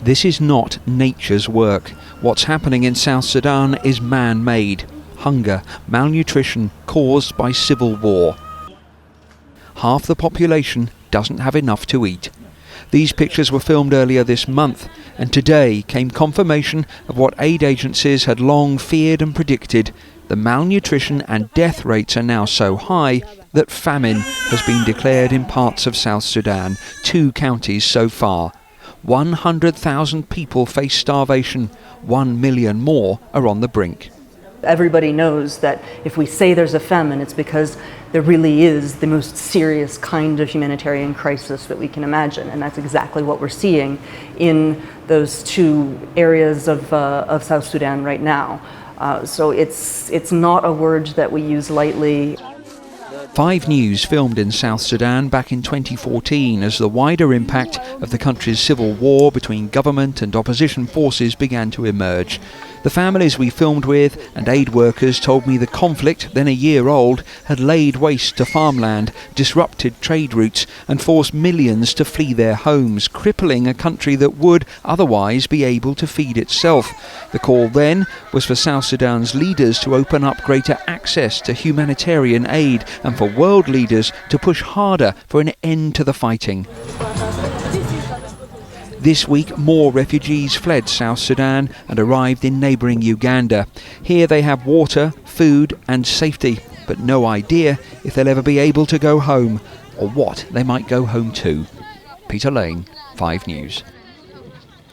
This is not nature's work. What's happening in South Sudan is man-made. Hunger, malnutrition caused by civil war. Half the population doesn't have enough to eat. These pictures were filmed earlier this month, and today came confirmation of what aid agencies had long feared and predicted. The malnutrition and death rates are now so high that famine has been declared in parts of South Sudan, 2 counties so far. 100,000 people face starvation, 1 million more are on the brink. Everybody knows that if we say there's a famine, it's because there really is the most serious kind of humanitarian crisis that we can imagine, and that's exactly what we're seeing in those 2 areas of South Sudan right now. So it's not a word that we use lightly. 5 News filmed in South Sudan back in 2014 as the wider impact of the country's civil war between government and opposition forces began to emerge. The families we filmed with and aid workers told me the conflict, then a year old, had laid waste to farmland, disrupted trade routes and forced millions to flee their homes, crippling a country that would otherwise be able to feed itself. The call then was for South Sudan's leaders to open up greater access to humanitarian aid and for world leaders to push harder for an end to the fighting. This week, more refugees fled South Sudan and arrived in neighbouring Uganda. Here they have water, food and safety, but no idea if they'll ever be able to go home or what they might go home to. Peter Lane, 5 News.